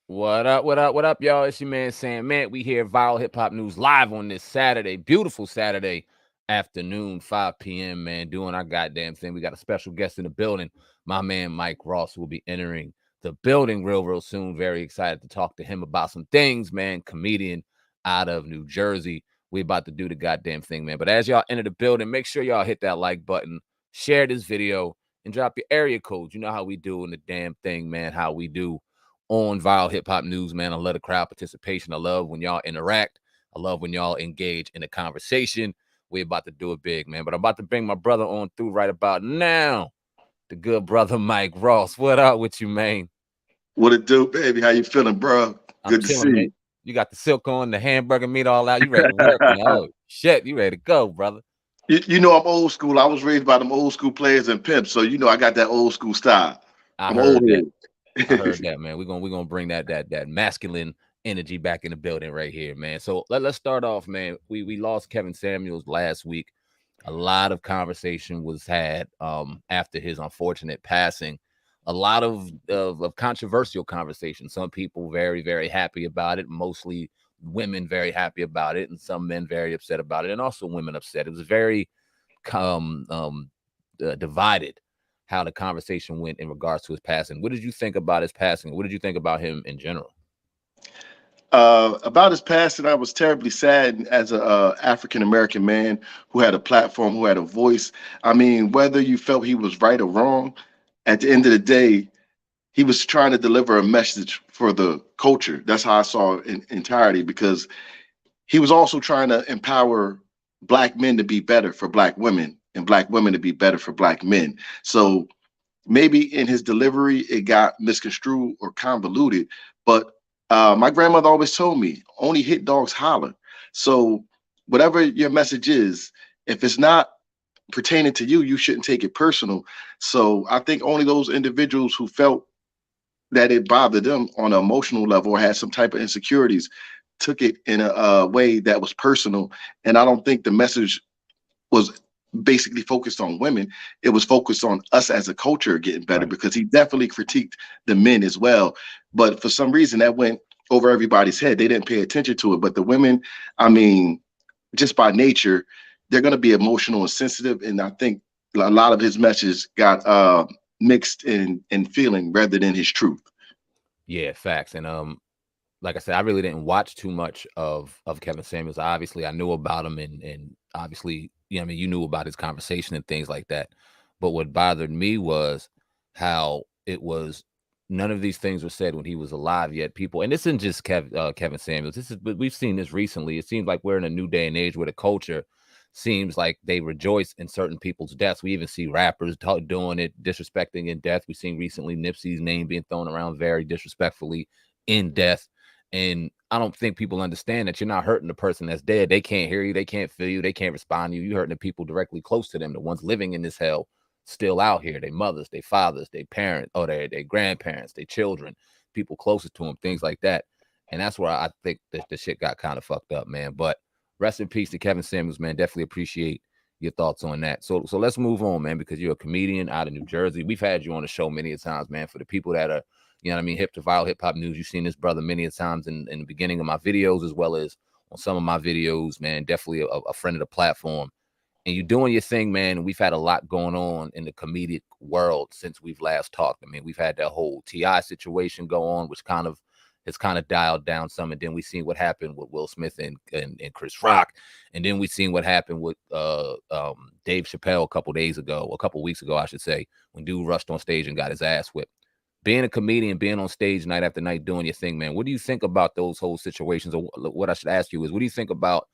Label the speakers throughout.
Speaker 1: What up? What up? What up, y'all? It's your man SamAnt. We here Viral Hip Hop News live on this Saturday, beautiful Saturday afternoon, 5 p.m. Man, doing our goddamn thing. We got a special guest in the building. My man Mike Ross will be entering the building real soon. Very excited to talk to him about some things, man. Comedian out of New Jersey. We about to do the goddamn thing, man. But as y'all enter the building, make sure y'all hit that like button, share this video, and drop your area codes. You know how we do in the damn thing, man. How we do on Viral Hip Hop News, man. I love the crowd participation. I love when y'all interact. I love when y'all engage in the conversation. We're about to do it big, man. But I'm about to bring my brother on through right about now. The good brother Mike Ross. What up with you, man?
Speaker 2: What it do, baby? How you feeling, bro?
Speaker 1: I'm
Speaker 2: Good to see
Speaker 1: chilling, man.
Speaker 2: you.
Speaker 1: You got the silk on, the hamburger meat all out. You ready to work, man? Oh shit, you ready to go, brother?
Speaker 2: You know I'm old school. I was raised by them old school players and pimps, so you know I got that old school style.
Speaker 1: I
Speaker 2: I'm old
Speaker 1: heard that. I
Speaker 2: head.
Speaker 1: heard that, man. We're gonna bring that masculine energy back in the building right here, man. So let's start off, man. We lost Kevin Samuels last week. A lot of conversation was had after his unfortunate passing. A lot of controversial conversation. Some people very happy about it. Mostly women very happy about it, and some men very upset about it, and also women upset. It was very divided how the conversation went in regards to his passing. What did you think about his passing? What did you think about him in general?
Speaker 2: About his passing, I was terribly sad as a African American man who had a platform, who had a voice. I mean, whether you felt he was right or wrong, at the end of the day, he was trying to deliver a message for the culture. That's how I saw it in entirety, because he was also trying to empower black men to be better for black women and black women to be better for black men. So maybe in his delivery it got misconstrued or convoluted, but my grandmother always told me only hit dogs holler. So whatever your message is, if it's not pertaining to you, you shouldn't take it personal. So I think only those individuals who felt that it bothered them on an emotional level or had some type of insecurities took it in a way that was personal. And I don't think the message was basically focused on women. It was focused on us as a culture getting better,
Speaker 1: Right.
Speaker 2: because he definitely critiqued the men as well. But for some reason, that went over everybody's head. They didn't pay attention to it. But the women, I mean, just by nature, they're going to be emotional and sensitive. And I think a lot of his message got mixed in feeling rather than his truth.
Speaker 1: Yeah, facts. And like I said, I really didn't watch too much of Kevin Samuels. Obviously, I knew about him, and obviously, you know, I mean, you knew about his conversation and things like that. But what bothered me was how it was none of these things were said when he was alive. Yet people, and this isn't just Kevin Samuels. This is, but we've seen this recently. It seems like we're in a new day and age where the culture seems like they rejoice in certain people's deaths. We even see rappers doing it, disrespecting in death. We've seen recently Nipsey's name being thrown around very disrespectfully in death. And I don't think people understand that you're not hurting the person that's dead. They can't hear you, they can't feel you, they can't respond to you. You're hurting the people directly close to them, the ones living in this hell still out here. Their mothers, their fathers, their parents, or their grandparents, their children, people closest to them, things like that. And that's where I think that the shit got kind of fucked up, man. But rest in peace to Kevin Samuels, man. Definitely appreciate your thoughts on that. So let's move on, man, because you're a comedian out of New Jersey. We've had you on the show many a times, man. For the people that are, you know what I mean, hip to viral hip hop news, you've seen this brother many a times in the beginning of my videos, as well as on some of my videos, man. Definitely a friend of the platform. And you're doing your thing, man. And we've had a lot going on in the comedic world since we've last talked. I mean, we've had that whole T.I. situation go on, which kind of has kind of dialed down some. And then we seen what happened with Will Smith and Chris Rock. And then we seen what happened with Dave Chappelle a couple weeks ago, I should say, when dude rushed on stage and got his ass whipped. Being a comedian, being on stage night after night, doing your thing, man. What do you think about those whole situations? Or what I should ask you is, what do you think about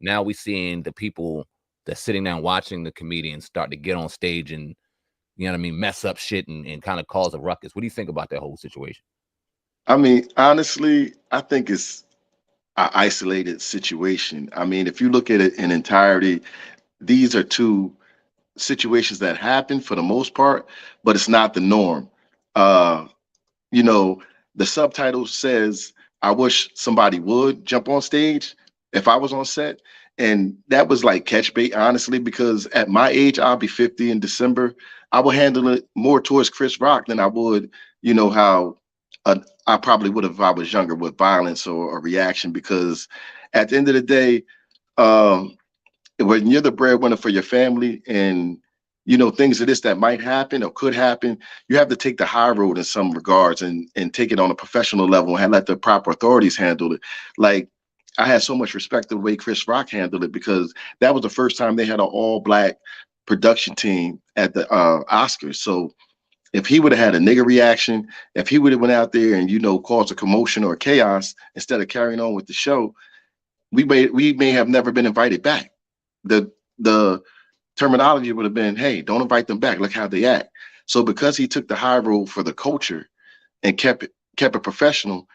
Speaker 1: now we seeing the people that's sitting down watching the comedians start to get on stage and, you know what I mean, mess up shit and kind of cause a ruckus? What do you think about that whole situation?
Speaker 2: I mean, honestly, I think it's an isolated situation. I mean, if you look at it in entirety, these are two situations that happen for the most part, but it's not the norm. Uh, you know, the subtitle says, I wish somebody would jump on stage if I was on set. And that was like catch bait, honestly, because at my age, I'll be 50 in December. I would handle it more towards Chris Rock than I would, how I probably would have if I was younger with violence or a reaction because at the end of the day, um, when you're the breadwinner for your family and things of this that might happen or could happen, you have to take the high road in some regards and take it on a professional level and let the proper authorities handle it. Like I had so much respect the way Chris Rock handled it because that was the first time they had an all black production team at the Oscars. So if he would have had a nigger reaction, if he would have went out there and caused a commotion or chaos instead of carrying on with the show, we may have never been invited back. The terminology would have been, hey, don't invite them back. Look how they act. So because he took the high road for the culture and kept it professional,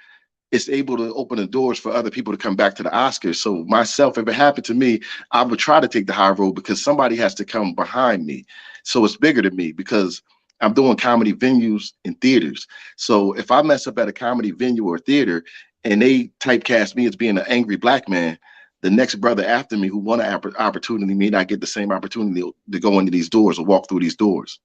Speaker 2: it's able to open the doors for other people to come back to the Oscars. So myself, if it happened to me, I would try to take the high road because somebody has to come behind me. So it's bigger than me because I'm doing comedy venues and theaters. So if I mess up at a comedy venue or theater and they typecast me as being an angry black man, the next brother after me who want an opportunity may not get the same opportunity to go into these doors or walk through these doors.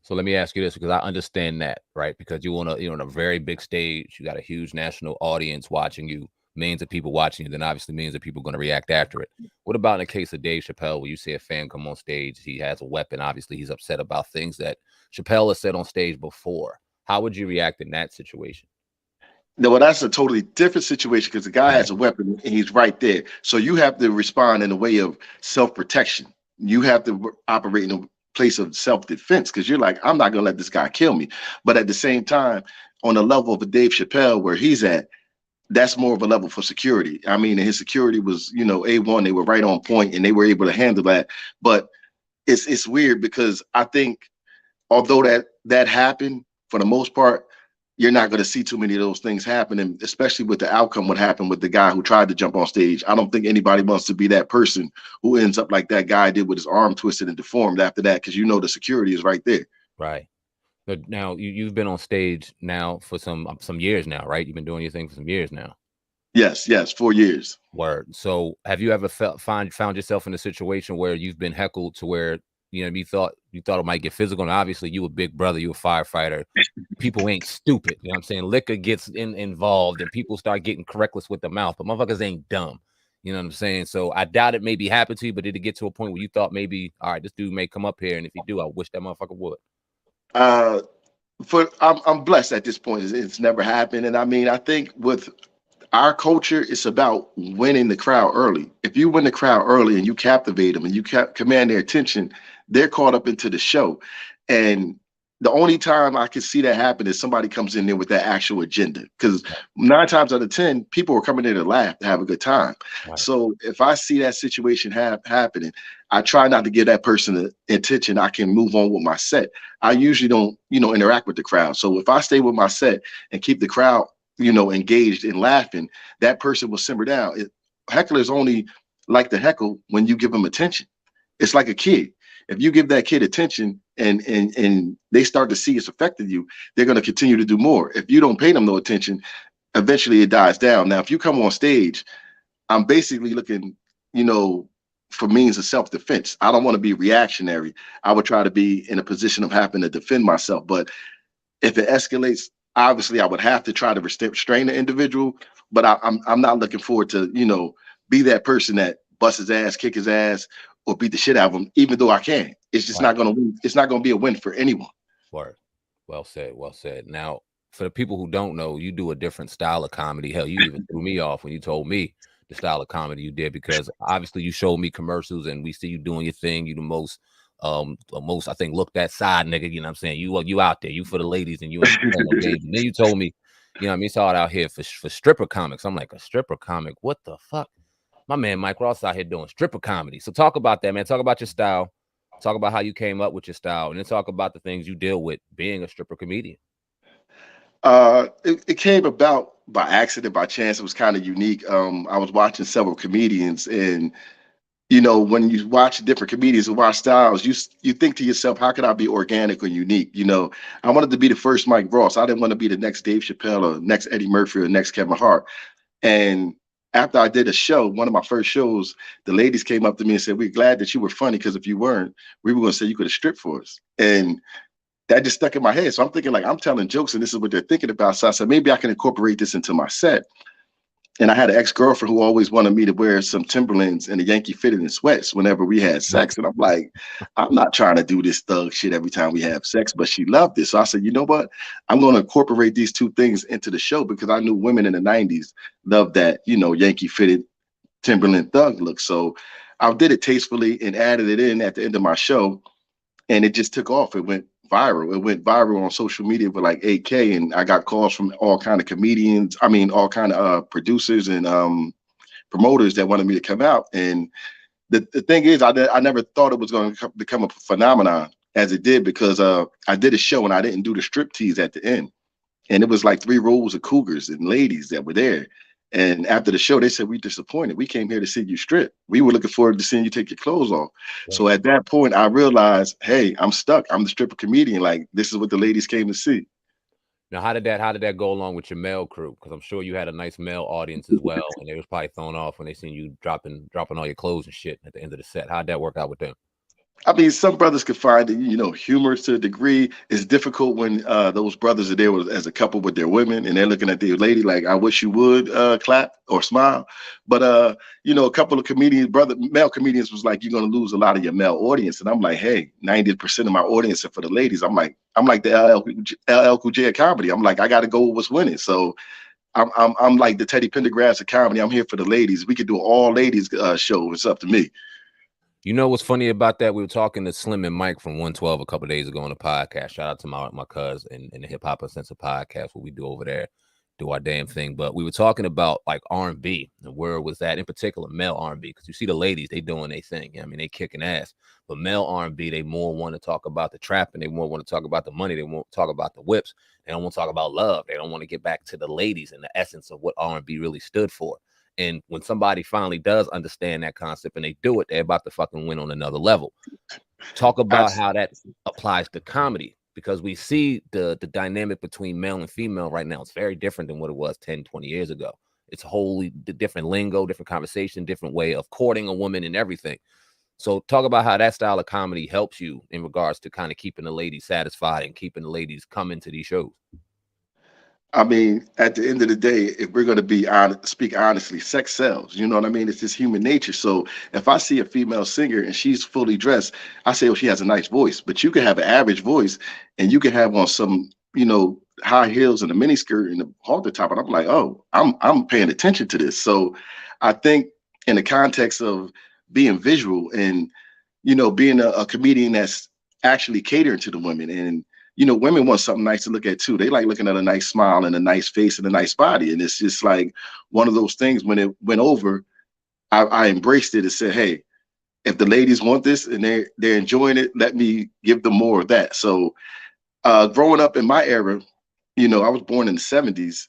Speaker 1: So let me ask you this, because I understand that, right? Because you're on a very big stage, you got a huge national audience watching you, millions of people watching you, then obviously millions of people are going to react after it. What about in the case of Dave Chappelle, where you see a fan come on stage, he has a weapon, obviously he's upset about things that Chappelle has said on stage before. How would you react in that situation?
Speaker 2: No, well, that's a totally different situation because the guy
Speaker 1: Right,
Speaker 2: has a weapon and he's right there. So you have to respond in a way of self-protection. You have to operate in a place of self-defense because you're like, I'm not gonna let this guy kill me. But at the same time, on the level of a Dave Chappelle where he's at, that's more of a level for security. I mean, his security was, A1, they were right on point and they were able to handle that. But it's weird because I think although that happened for the most part, you're not going to see too many of those things happen, and especially with the outcome, what happened with the guy who tried to jump on stage. I don't think anybody wants to be that person who ends up like that guy did with his arm twisted and deformed after that, because the security is right there.
Speaker 1: right. But now you've been on stage now for some years now, right? You've been doing your thing for some years now.
Speaker 2: Yes, yes, 4 years.
Speaker 1: Word. So have you ever found yourself in a situation where you've been heckled to where you thought it might get physical? And obviously you a big brother, you a firefighter. People ain't stupid. You know what I'm saying? Liquor gets involved and people start getting reckless with the mouth, but motherfuckers ain't dumb. You know what I'm saying? So I doubt it maybe happened to you, but did it get to a point where you thought maybe, all right, this dude may come up here, and if he do, I wish that motherfucker would.
Speaker 2: Uh, I'm blessed at this point. It's never happened, and I mean, I think with our culture, it's about winning the crowd early. If you win the crowd early and you captivate them and you command their attention, they're caught up into the show. And the only time I can see that happen is somebody comes in there with that actual agenda. Because 9 times out of 10, people are coming in to laugh, to have a good time.
Speaker 1: Right.
Speaker 2: So if I see that situation happening, I try not to give that person the attention. I can move on with my set. I usually don't, interact with the crowd. So if I stay with my set and keep the crowd engaged and laughing, that person will simmer down. Hecklers only like to heckle when you give them attention. It's like a kid. If you give that kid attention and they start to see it's affecting you, they're going to continue to do more. If you don't pay them no attention, eventually it dies down. Now, if you come on stage, I'm basically looking, you know, for means of self-defense. I don't want to be reactionary. I would try to be in a position of having to defend myself. But if it escalates, obviously I would have to try to restrain the individual. But I'm not looking forward to be that person that busts his ass, kick his ass, or beat the shit out of him. Even though I can, it's just
Speaker 1: Right.
Speaker 2: not gonna win. It's not gonna be a win for anyone.
Speaker 1: Word. Well said. Well said. Now, for the people who don't know, you do a different style of comedy. Hell, you even threw me off when you told me the style of comedy you did, because obviously you showed me commercials and we see you doing your thing. You the most I think look that side nigga. You know what I'm saying? You out there. You for the ladies and you ain't playing no games. And then you told me, you know what I mean? It's all out here for stripper comics. I'm like, a stripper comic? What the fuck? My man Mike Ross out here doing stripper comedy. So talk about that, man. Talk about your style. Talk about how you came up with your style, and then talk about the things you deal with being a stripper comedian.
Speaker 2: It came about by accident, by chance. It was kind of unique. I was watching several comedians, and when you watch different comedians and watch styles, you think to yourself, how could I be organic or unique? I wanted to be the first Mike Ross. I didn't want to be the next Dave Chappelle or next Eddie Murphy or next Kevin Hart. And after I did a show, one of my first shows, the ladies came up to me and said, "We're glad that you were funny, because if you weren't, we were going to say you could have stripped for us." And that just stuck in my head. So I'm thinking like I'm telling jokes and this is what they're thinking about. So I said maybe I can incorporate this into my set. And I had an ex-girlfriend who always wanted me to wear some Timberlands and a Yankee fitted and sweats whenever we had sex. And I'm like, I'm not trying to do this thug shit every time we have sex, but she loved it. So I said, you know what? I'm going to incorporate these two things into the show because I knew women in the 90s loved that, Yankee fitted Timberland thug look. So I did it tastefully and added it in at the end of my show, and it just took off. It went viral. It went viral on social media with like 8K, and I got calls from all kind of comedians. I mean, all kind of producers and promoters that wanted me to come out. And the thing is, I never thought it was going to become a phenomenon as it did because I did a show and I didn't do the strip tease at the end. And it was like 3 rows of cougars and ladies that were there. And after the show, they said, "We disappointed. We came here to see you strip. We were looking forward to seeing you take your clothes off."
Speaker 1: Right.
Speaker 2: So at that point, I realized, hey, I'm stuck. I'm the stripper comedian. Like, this is what the ladies came to see.
Speaker 1: Now, how did that go along with your male crew? Because I'm sure you had a nice male audience as well, and they was probably thrown off when they seen you dropping all your clothes and shit at the end of the set. How'd that work out with them?
Speaker 2: I mean, some brothers could find it, humorous to a degree. It's difficult when those brothers are there as a couple with their women and they're looking at their lady like, I wish you would clap or smile. But, a couple of male comedians was like, you're going to lose a lot of your male audience. And I'm like, hey, 90% of my audience are for the ladies. I'm like the LL Cool J of comedy. I'm like, I got to go with what's winning. So I'm like the Teddy Pendergrass of comedy. I'm here for the ladies. We could do an all ladies show. It's up to me.
Speaker 1: You know what's funny about that? We were talking to Slim and Mike from 112 a couple days ago on the podcast. Shout out to my cuz and the Hip Hop Uncensored podcast, what we do over there, do our damn thing. But we were talking about like R&B and where it was at, in particular male R&B, because you see the ladies, they doing their thing. I mean, they kicking ass. But male R&B, they more want to talk about the trap and they more want to talk about the money. They won't talk about the whips. They don't want to talk about love. They don't want to get back to the ladies and the essence of what R&B really stood for. And when somebody finally does understand that concept and they do it, they're about to fucking win on another level. Talk about how that applies to comedy, because we see the dynamic between male and female right now. It's very different than what it was 10, 20 years ago. It's wholly different lingo, different conversation, different way of courting a woman and everything. So talk about how that style of comedy helps you in regards to kind of keeping the ladies satisfied and keeping the ladies coming to these shows.
Speaker 2: I mean, at the end of the day, if we're going to be honest, speak honestly, sex sells. You know what I mean? It's just human nature. So if I see a female singer and she's fully dressed, I say, oh, she has a nice voice. But you can have an average voice and you can have on some, high heels and a mini skirt and a halter top. And I'm like, oh, I'm paying attention to this. So I think in the context of being visual and, being a comedian that's actually catering to the women, and women want something nice to look at too. They like looking at a nice smile and a nice face and a nice body. And it's just like one of those things. When it went over, I embraced it and said, hey, if the ladies want this and they're enjoying it, let me give them more of that. So growing up in my era, I was born in the 70s.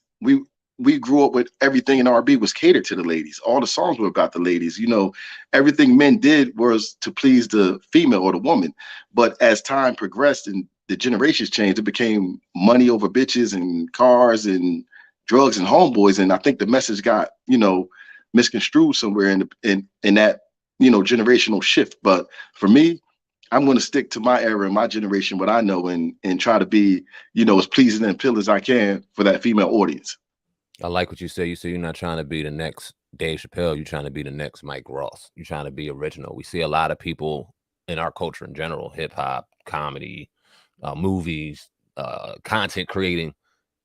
Speaker 2: We grew up with everything in R&B was catered to the ladies. All the songs were about the ladies. Everything men did was to please the female or the woman. But as time progressed and the generations changed, it became money over bitches and cars and drugs and homeboys. And I think the message got, misconstrued somewhere in that, generational shift. But for me, I'm going to stick to my era and my generation, what I know, and try to be, as pleasing and appealing as I can for that female audience.
Speaker 1: I like what you say. You say you're not trying to be the next Dave Chappelle. You're trying to be the next Mike Ross. You're trying to be original. We see a lot of people in our culture in general, hip hop, comedy, movies, content creating.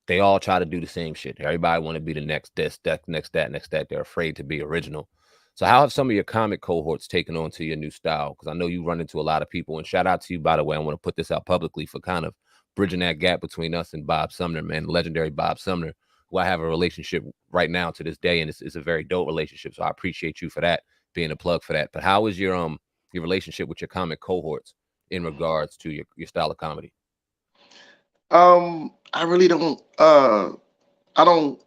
Speaker 1: They all try to do the same shit. Everybody want to be the next this, that, next that, next that. They're afraid to be original. So how have some of your comic cohorts taken on to your new style? Because I know you run into a lot of people. And shout out to you, by the way. I want to put this out publicly for kind of bridging that gap between us and Bob Sumner, man, legendary Bob Sumner, who I have a relationship right now to this day, and it's a very dope relationship. So I appreciate you for that, being a plug for that. But how is your relationship with your comic cohorts in regards to your style of comedy?
Speaker 2: I really don't. I don't.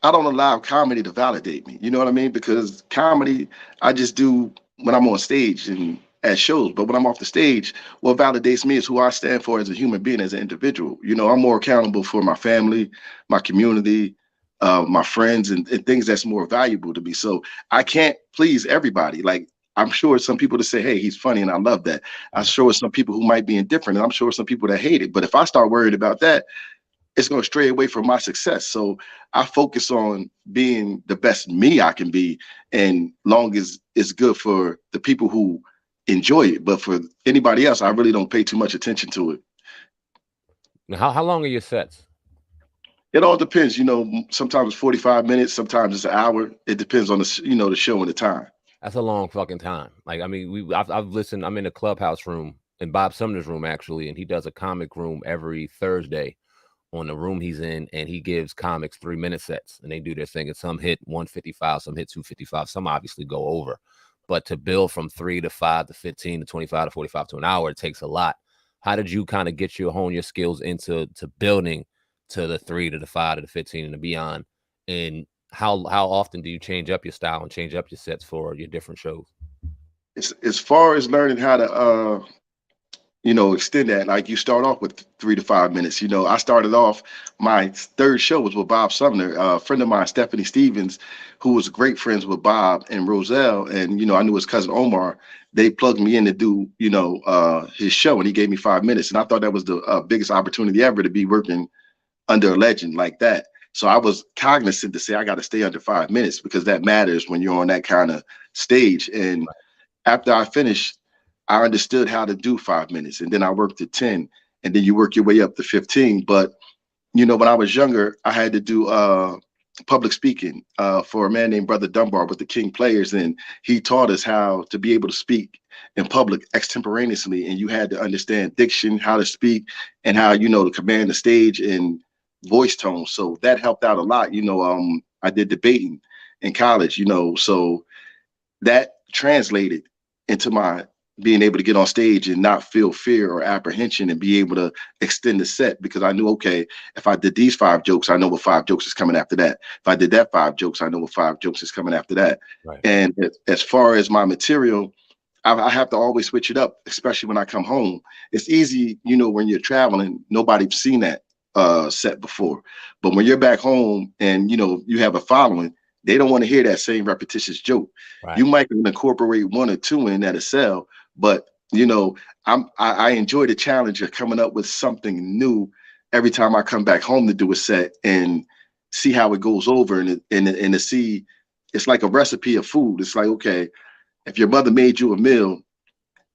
Speaker 2: I don't allow comedy to validate me. You know what I mean? Because comedy, I just do when I'm on stage and at shows. But when I'm off the stage, what validates me is who I stand for as a human being, as an individual. I'm more accountable for my family, my community, my friends, and things that's more valuable to me. So I can't please everybody. Like I'm sure some people that say, hey, he's funny, and I love that. I'm
Speaker 1: Right.
Speaker 2: sure some people who might be indifferent, and I'm sure some people that hate it. But if I start worried about that, it's going to stray away from my success. So I focus on being the best me I can be, and long as it's good for the people who enjoy it. But for anybody else, I really don't pay too much attention to it.
Speaker 1: Now, how long are your sets?
Speaker 2: It all depends, sometimes it's 45 minutes, sometimes it's an hour. It depends on the show and the time.
Speaker 1: That's a long fucking time. Like, I mean, I've listened. I'm in a clubhouse room in Bob Sumner's room actually, and he does a comic room every Thursday on the room he's in, and he gives comics 3-minute sets, and they do their thing. And some hit 155, some hit 255, some obviously go over. But to build from 3 to 5 to 15 to 25 to 45 to an hour, it takes a lot. How did you kind of get your hone your skills into building to the 3 to the 5 to the 15 and the beyond? And how often do you change up your style and change up your sets for your different shows?
Speaker 2: As far as learning how to extend that. Like you start off with 3 to 5 minutes. I started off, my third show was with Bob Sumner, a friend of mine, Stephanie Stevens, who was great friends with Bob and Roselle. And, I knew his cousin Omar. They plugged me in to do, his show, and he gave me 5 minutes. And I thought that was the biggest opportunity ever to be working under a legend like that. So I was cognizant to say, I got to stay under 5 minutes because that matters when you're on that kind of stage. And after I finished, I understood how to do 5 minutes, and then I worked to 10, and then you work your way up to 15. But when I was younger, I had to do public speaking for a man named Brother Dunbar with the King Players, and he taught us how to be able to speak in public extemporaneously, and you had to understand diction, how to speak, and how to command the stage and voice tone. So that helped out a lot. I did debating in college, so that translated into my being able to get on stage and not feel fear or apprehension and be able to extend the set, because I knew, okay, if I did these 5 jokes, I know what 5 jokes is coming after that. If I did that 5 jokes, I know what 5 jokes is coming after that.
Speaker 1: Right.
Speaker 2: And as far as my material, I have to always switch it up, especially when I come home. It's easy, when you're traveling, nobody's seen that set before. But when you're back home and, you have a following, they don't want to hear that same repetitious joke.
Speaker 1: Right.
Speaker 2: You might incorporate 1 or 2 in that'll sell, but I enjoy the challenge of coming up with something new every time I come back home to do a set and see how it goes over, and to see, it's like a recipe of food. It's like, okay, if your mother made you a meal,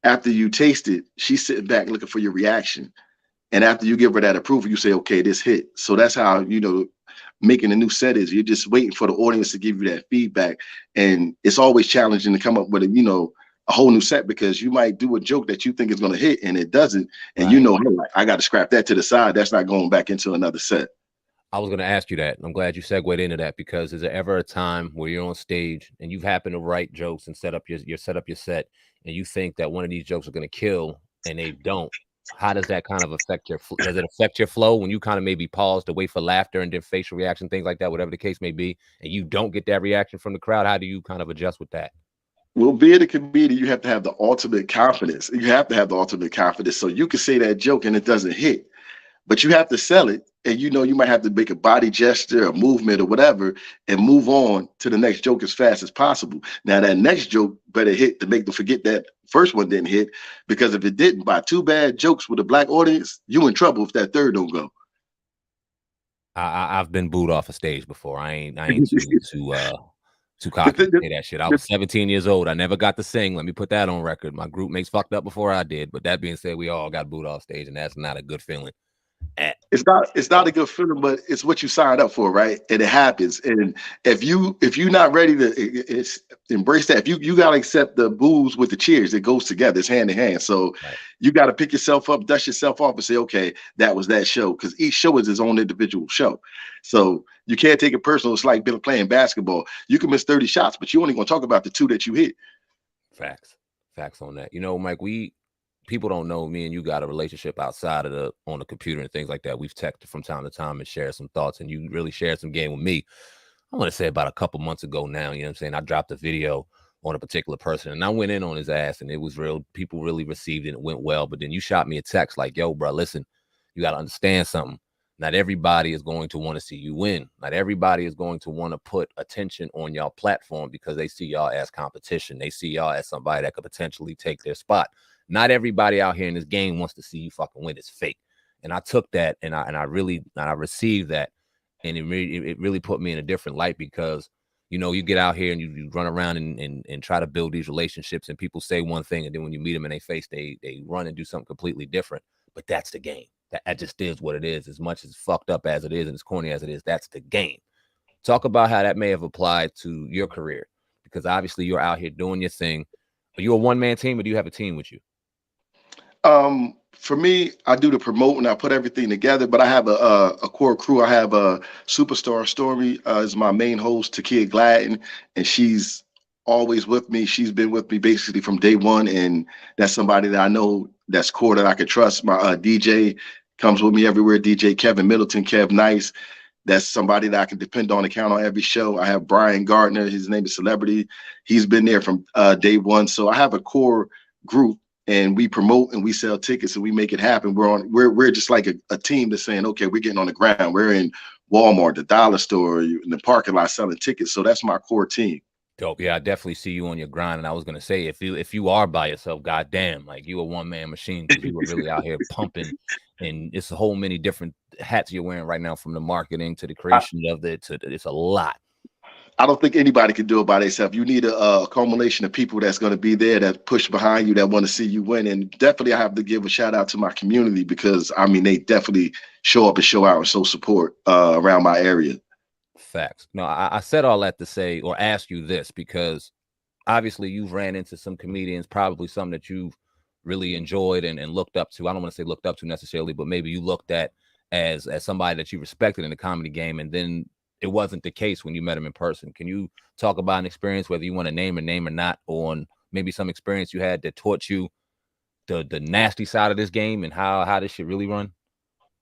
Speaker 2: after you taste it, she's sitting back looking for your reaction. And after you give her that approval, you say, okay, this hit. So that's how, making a new set is. You're just waiting for the audience to give you that feedback. And it's always challenging to come up with a whole new set, because you might do a joke that you think is going to hit and it doesn't. And
Speaker 1: Right.
Speaker 2: hey, I got to scrap that to the side. That's not going back into another set.
Speaker 1: I was going to ask you that. I'm glad you segued into that, because is there ever a time where you're on stage and you've happened to write jokes and set up your set, and you think that one of these jokes are going to kill and they don't? How does that kind of affect does it affect your flow when you kind of maybe pause to wait for laughter and then facial reaction, things like that, whatever the case may be, and you don't get that reaction from the crowd? How do you kind of adjust with that?
Speaker 2: Well, being a comedian, you have to have the ultimate confidence. You have to have the ultimate confidence. So you can say that joke and it doesn't hit, but you have to sell it. And you might have to make a body gesture, a movement, or whatever, and move on to the next joke as fast as possible. Now, that next joke better hit to make them forget that first one didn't hit, because if it didn't, by 2 bad jokes with a black audience, you in trouble if that third don't go.
Speaker 1: I've been booed off a stage before. I ain't too cocky to say that shit. I was 17 years old. I never got to sing. Let me put that on record. My group mates fucked up before I did. But that being said, we all got booed off stage, and that's not a good feeling.
Speaker 2: It's not a good feeling, but it's what you signed up for, right? And it happens. And if you're not ready to embrace that, if you gotta accept the boos with the cheers, it goes together. It's hand in hand. So
Speaker 1: Right.
Speaker 2: you got to pick yourself up, dust yourself off, and say, okay, that was that show, because each show is its own individual show. So you can't take it personal. It's like playing basketball. You can miss 30 shots, but you only gonna talk about the 2 that you hit.
Speaker 1: Facts on that. Mike, people don't know me and you got a relationship outside of on the computer and things like that. We've texted from time to time and shared some thoughts, and you really shared some game with me. I want to say about a couple months ago now, you know what I'm saying? I dropped a video on a particular person and I went in on his ass, and it was real. People really received it. It went well. But then you shot me a text like, yo, bro, listen, you got to understand something. Not everybody is going to want to see you win. Not everybody is going to want to put attention on y'all platform because they see y'all as competition. They see y'all as somebody that could potentially take their spot. Not everybody out here in this game wants to see you fucking win. It's fake. And I took that and I received that. And it really put me in a different light because, you know, you get out here and you run around and try to build these relationships and people say one thing and then when you meet them in their face, they run and do something completely different. But that's the game. That just is what it is. As much as fucked up as it is and as corny as it is, that's the game. Talk about how that may have applied to your career because obviously you're out here doing your thing. Are you a one-man team or do you have a team with you?
Speaker 2: For me, I do the promoting. I put everything together, but I have a core crew. I have a superstar Story is my main host, Takia Gladden, and she's always with me. She's been with me basically from day one, and that's somebody that I know that's core that I can trust. My DJ comes with me everywhere. DJ Kevin Middleton, Kev Nice. That's somebody that I can depend on and count on every show. I have Brian Gardner. His name is Celebrity. He's been there from day one. So I have a core group and we promote and we sell tickets and we make it happen. We're just like a team that's saying, okay, we're getting on the ground. We're in Walmart, the dollar store, in the parking lot selling tickets. So that's my core team.
Speaker 1: Dope. Yeah, I definitely see you on your grind. And I was gonna say, if you are by yourself, goddamn, like you a one-man machine because you were really out here pumping, and it's a whole many different hats you're wearing right now, from the marketing to the creation of it to it's a lot.
Speaker 2: I don't think anybody can do it by themselves. You need a culmination of people that's going to be there, that push behind you, that want to see you win. And definitely, I have to give a shout out to my community because I mean they definitely show up and show out and show support around my area.
Speaker 1: Facts. No, I said all that to say or ask you this because obviously you've ran into some comedians, probably some that you've really enjoyed and looked up to. I don't want to say looked up to necessarily, but maybe you looked at as somebody that you respected in the comedy game, and then it wasn't the case when you met him in person. Can you talk about an experience, whether you want to name a name or not, on maybe some experience you had that taught you the nasty side of this game and how this should really run?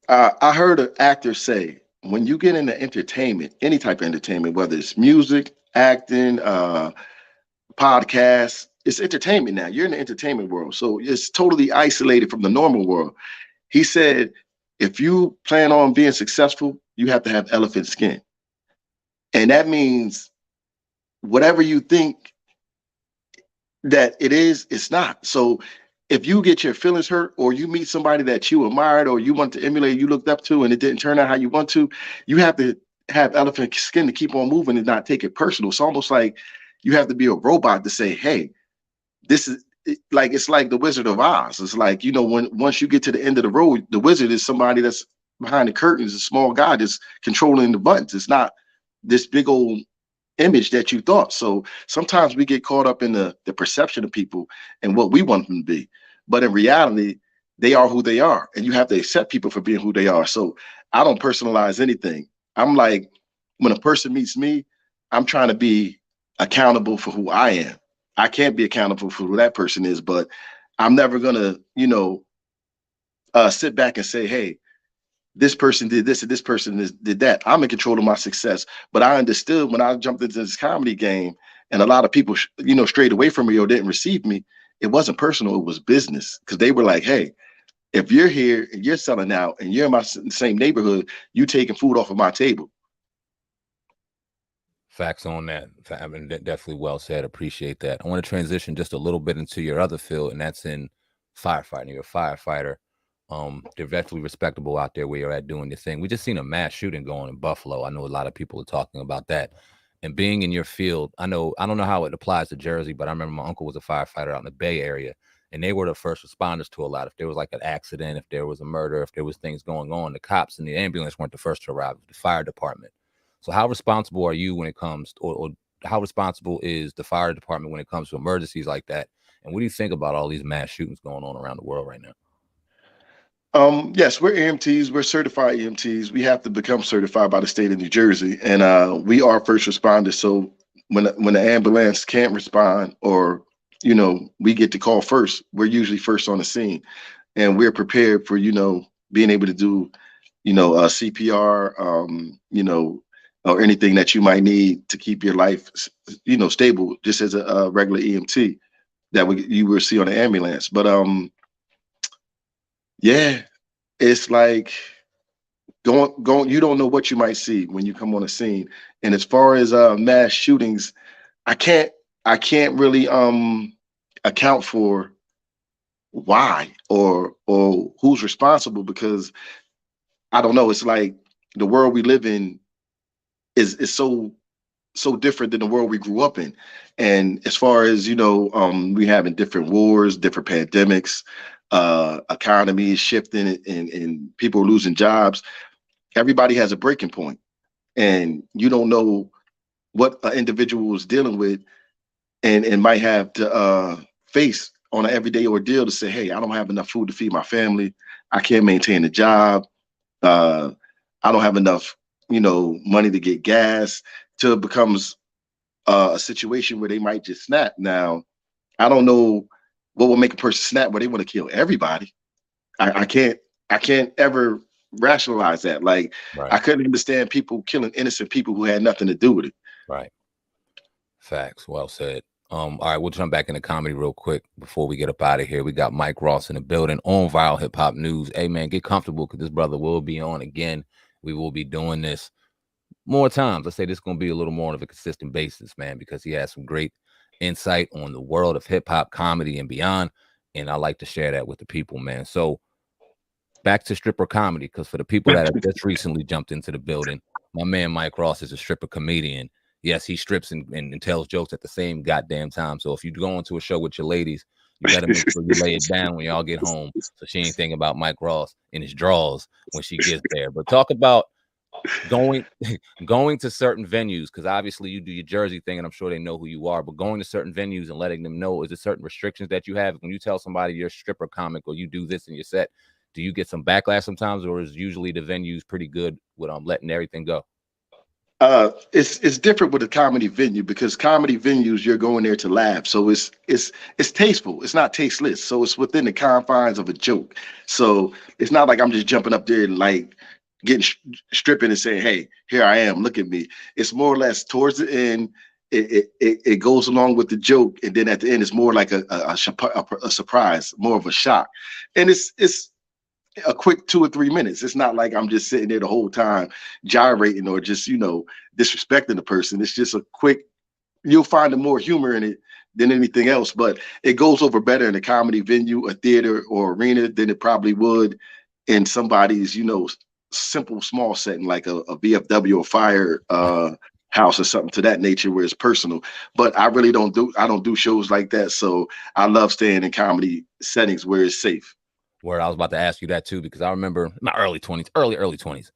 Speaker 2: I heard an actor say, when you get into entertainment, any type of entertainment, whether it's music, acting, podcasts, it's entertainment now. You're in the entertainment world. So it's totally isolated from the normal world. He said, if you plan on being successful, you have to have elephant skin. And that means whatever you think that it is, it's not. So if you get your feelings hurt or you meet somebody that you admired or you want to emulate, you looked up to, and it didn't turn out how you want to, you have to have elephant skin to keep on moving and not take it personal. It's almost like you have to be a robot to say, hey, this is like, it's like the Wizard of Oz. It's like, you know, when once you get to the end of the road, the wizard is somebody that's behind the curtains, a small guy that's controlling the buttons. It's not this big old image that you thought. So sometimes we get caught up in the perception of people and what we want them to be. But in reality, they are who they are. And you have to accept people for being who they are. So I don't personalize anything. I'm like, when a person meets me, I'm trying to be accountable for who I am. I can't be accountable for who that person is, but I'm never gonna, you know, sit back and say, hey, this person did this and this person did that. I'm in control of my success. But I understood when I jumped into this comedy game and a lot of people, you know, strayed away from me or didn't receive me, it wasn't personal, it was business. Because they were like, hey, if you're here and you're selling out and you're in my same neighborhood, you taking food off of my table.
Speaker 1: Facts on that. I mean, definitely well said. Appreciate that. I want to transition just a little bit into your other field, and that's in firefighting. You're a firefighter. They're definitely respectable out there where you're at doing your thing. We just seen a mass shooting going in Buffalo. I know a lot of people are talking about that. And being in your field, I don't know how it applies to Jersey, but I remember my uncle was a firefighter out in the Bay Area, and they were the first responders to a lot. If there was like an accident, if there was a murder, if there was things going on, the cops and the ambulance weren't the first to arrive, the fire department. So how responsible are you when it comes, or how responsible is the fire department when it comes to emergencies like that? And what do you think about all these mass shootings going on around the world right now?
Speaker 2: Yes, we're EMTs. We're certified EMTs. We have to become certified by the state of New Jersey, and we are first responders. So when the ambulance can't respond, or you know, we get the call first, we're usually first on the scene, and we're prepared for, you know, being able to do, you know, CPR, you know, or anything that you might need to keep your life, you know, stable, just as a regular EMT that you will see on the ambulance. But yeah, it's like Going, you don't know what you might see when you come on a scene. And as far as mass shootings, I can't I can't really account for why or who's responsible, because I don't know. It's like the world we live in is so different than the world we grew up in. And as far as we having different wars, different pandemics, economies shifting, and people are losing jobs. Everybody has a breaking point, and you don't know what an individual is dealing with, and might have to face on an everyday ordeal to say, hey, I don't have enough food to feed my family. I can't maintain a job. Uh, I don't have enough, money to get gas, till it becomes a situation where they might just snap. Now, I don't know what will make a person snap where they want to kill everybody. I can't I can't ever rationalize that. Like,
Speaker 1: Right.
Speaker 2: I couldn't understand people killing innocent people who had nothing to do with it.
Speaker 1: Right. Facts. Well said. All right, we'll jump back into comedy real quick before we get up out of here. We got Mike Ross in the building on Viral Hip Hop News. Hey man, get comfortable because this brother will be on again. We will be doing this more times. Let's say this is gonna be a little more of a consistent basis, man, because he has some great insight on the world of hip hop, comedy, and beyond. And I like to share that with the people, man. So back to stripper comedy, because for the people that have just recently jumped into the building, my man Mike Ross is a stripper comedian. Yes, he strips and tells jokes at the same goddamn time. So if you go into a show with your ladies, you better make sure you lay it down when y'all get home, so she ain't thinking about Mike Ross in his drawers when she gets there. But talk about going going to certain venues, because obviously you do your Jersey thing and I'm sure they know who you are, but going to certain venues and letting them know, is there certain restrictions that you have when you tell somebody you're a stripper comic or you do this in your set? Do you get some backlash sometimes, or is usually the venues pretty good with letting everything go?
Speaker 2: It's different with a comedy venue, because comedy venues, you're going there to laugh, so it's tasteful. It's not tasteless, so it's within the confines of a joke. So it's not like I'm just jumping up there and like getting stripping and saying, "Hey, here I am, look at me." It's more or less towards the end. It goes along with the joke, and then at the end, it's more like a surprise, more of a shock, and it's a quick 2 or 3 minutes. It's not like I'm just sitting there the whole time gyrating or just, disrespecting the person. It's just a quick, you'll find more humor in it than anything else, but it goes over better in a comedy venue, a theater, or arena than it probably would in somebody's, simple small setting like a VFW or fire house or something to that nature where it's personal. But I don't do shows like that. So I love staying in comedy settings where it's safe.
Speaker 1: Where I was about to ask you that too, because I remember my early 20s.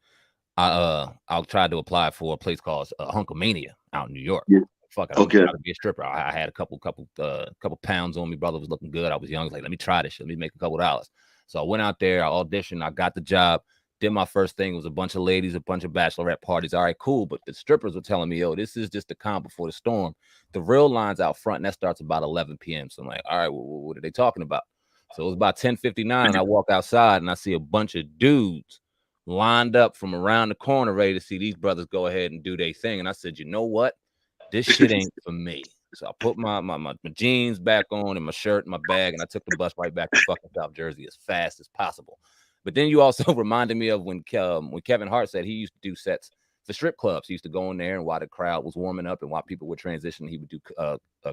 Speaker 1: I tried to apply for a place called Hunkamania out in New York.
Speaker 2: Yeah.
Speaker 1: Fuck it, I'm gonna
Speaker 2: Okay.
Speaker 1: try to be a stripper. I had a couple pounds on me. Brother was looking good. I was young. I was like, let me try this shit. Let me make a couple dollars. So I went out there. I auditioned. I got the job. Did my first thing. It was a bunch of ladies, a bunch of bachelorette parties. All right, cool. But the strippers were telling me, yo, this is just the calm before the storm. The real line's out front, and that starts about 11 p.m. So I'm like, all right, what are they talking about? So it was about 10:59, and I walk outside and I see a bunch of dudes lined up from around the corner, ready to see these brothers go ahead and do their thing. And I said, you know what? This shit ain't for me. So I put my jeans back on and my shirt and my bag, and I took the bus right back to fucking South Jersey as fast as possible. But then you also reminded me of when Kevin Hart said he used to do sets for strip clubs. He used to go in there, and while the crowd was warming up and while people were transitioning, he would do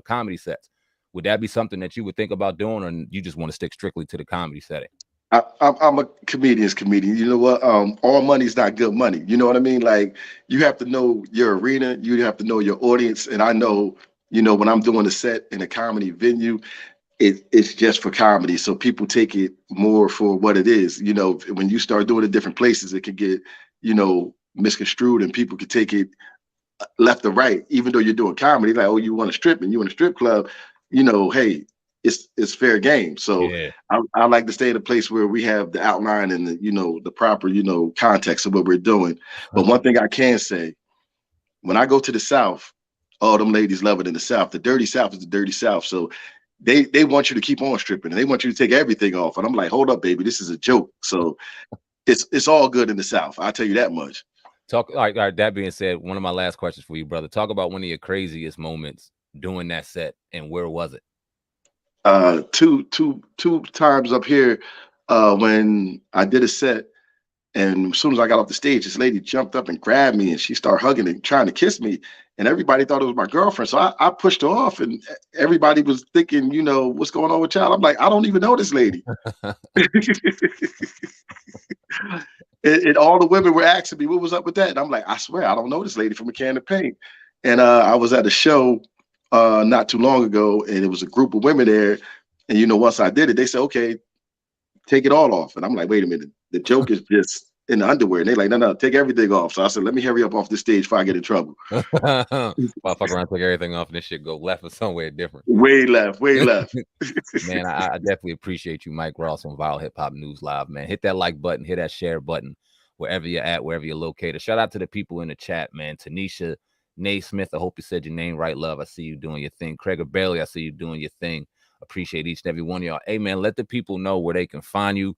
Speaker 1: comedy sets. Would that be something that you would think about doing, or you just want to stick strictly to the comedy setting?
Speaker 2: I'm a comedian's comedian. You know what? All money's not good money. You know what I mean? Like, you have to know your arena. You have to know your audience. And I know, when I'm doing a set in a comedy venue, it's just for comedy. So people take it more for what it is. When you start doing it different places, it could get, misconstrued, and people could take it left or right, even though you're doing comedy. Like, oh, you want to strip and you in a strip club, hey, it's fair game. So
Speaker 1: Yeah.
Speaker 2: I like to stay in a place where we have the outline and the proper context of what we're doing. But one thing I can say, when I go to the South, all them ladies love it in the South. The dirty South is the dirty South. So they want you to keep on stripping and they want you to take everything off. And I'm like, hold up, baby, this is a joke. So it's all good in the South. I'll tell you that much.
Speaker 1: Talk. All right. That being said, one of my last questions for you, brother. Talk about one of your craziest moments doing that set, and where was it?
Speaker 2: Two times up here when I did a set. And as soon as I got off the stage, this lady jumped up and grabbed me and she started hugging and trying to kiss me. And everybody thought it was my girlfriend. So I pushed her off and everybody was thinking, what's going on with y'all? I'm like, I don't even know this lady. And all the women were asking me, what was up with that? And I'm like, I swear, I don't know this lady from a can of paint. And I was at a show not too long ago, and it was a group of women there. And once I did it, they said, okay, take it all off. And I'm like, wait a minute, the joke is just in the underwear. And they're like, no, no, take everything off. So I said, let me hurry up off this stage before I get in trouble.
Speaker 1: Motherfucker around, take everything off and this shit go left or somewhere different.
Speaker 2: Way left, way left.
Speaker 1: Man, I definitely appreciate you, Mike Ross, on Viral Hip Hop News Live, man. Hit that like button, hit that share button, wherever you're at, wherever you're located. Shout out to the people in the chat, man. Tanisha Naismith, I hope you said your name right, love. I see you doing your thing. Craig Bailey, I see you doing your thing. Appreciate each and every one of y'all. Hey, man, let the people know where they can find you,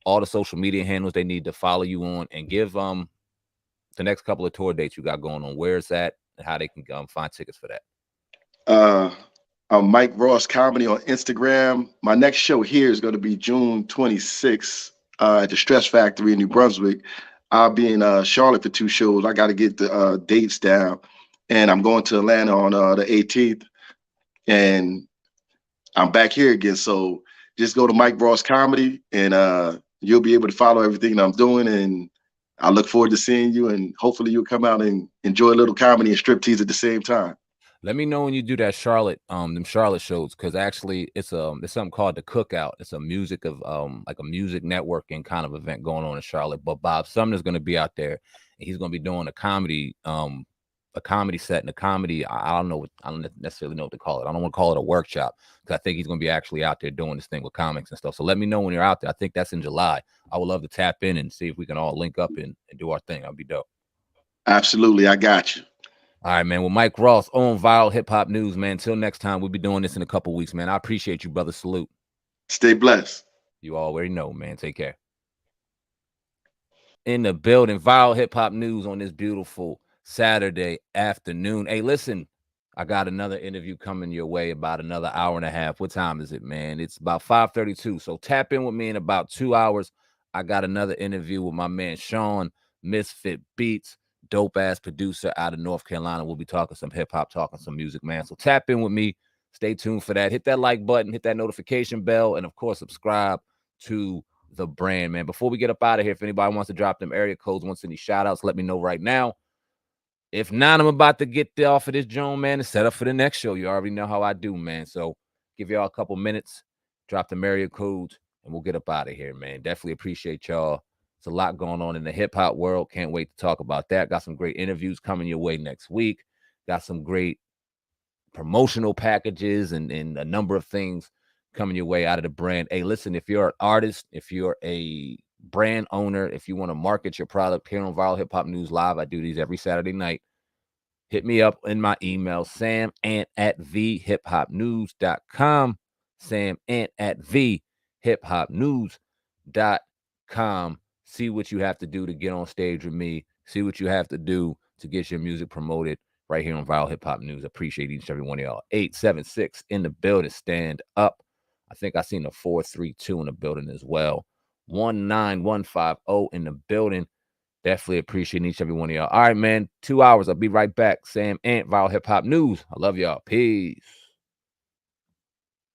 Speaker 1: all the social media handles they need to follow you on, and give the next couple of tour dates you got going on. Where it's at and how they can find tickets for that.
Speaker 2: I'm Mike Ross Comedy on Instagram. My next show here is going to be June 26th at the Stress Factory in New Brunswick. I'll be in Charlotte for 2 shows. I got to get the dates down. And I'm going to Atlanta on the 18th. And I'm back here again. So just go to Mike Ross Comedy and you'll be able to follow everything that I'm doing. And I look forward to seeing you. And hopefully you'll come out and enjoy a little comedy and striptease at the same time.
Speaker 1: Let me know when you do that Charlotte, them Charlotte shows, because actually it's something called the Cookout. It's a music of like a music networking kind of event going on in Charlotte. But Bob Sumner's going to be out there, and he's going to be doing a comedy set and a comedy. I don't necessarily know what to call it. I don't want to call it a workshop because I think he's going to be actually out there doing this thing with comics and stuff. So let me know when you're out there. I think that's in July. I would love to tap in and see if we can all link up and do our thing. That'd be dope.
Speaker 2: Absolutely, I got you.
Speaker 1: All right, man. Well, Mike Ross on Viral Hip Hop News, man. Until next time, we'll be doing this in a couple weeks, man. I appreciate you, brother. Salute.
Speaker 2: Stay blessed.
Speaker 1: You already know, man. Take care. In the building, Viral Hip Hop News on this beautiful Saturday afternoon. Hey, listen, I got another interview coming your way about another hour and a half. What time is it, man? It's about 5:32. So tap in with me in about 2 hours. I got another interview with my man Sean, Misfit Beats. Dope ass producer out of North Carolina. We'll be talking some hip hop, talking some music, man. So tap in with me. Stay tuned for that. Hit that like button, hit that notification bell, and of course, subscribe to the brand, man. Before we get up out of here, if anybody wants to drop them area codes, wants any shout outs, let me know right now. If not, I'm about to get off of this Joan, man, and set up for the next show. You already know how I do, man. So give y'all a couple minutes, drop the area codes, and we'll get up out of here, man. Definitely appreciate y'all. It's a lot going on in the hip hop world. Can't wait to talk about that. Got some great interviews coming your way next week. Got some great promotional packages and a number of things coming your way out of the brand. Hey, listen, if you're an artist, if you're a brand owner, if you want to market your product here on Viral Hip Hop News Live, I do these every Saturday night. Hit me up in my email, samant@thehiphopnews.com. samant@thehiphopnews.com. See what you have to do to get on stage with me. See what you have to do to get your music promoted right here on Viral Hip Hop News. Appreciate each and every one of y'all. 876 in the building. Stand up. I think I seen a 432 in the building as well. 19150 in the building. Definitely appreciate each and every one of y'all. All right, man. 2 hours. I'll be right back. SamAnt, Viral Hip Hop News. I love y'all. Peace.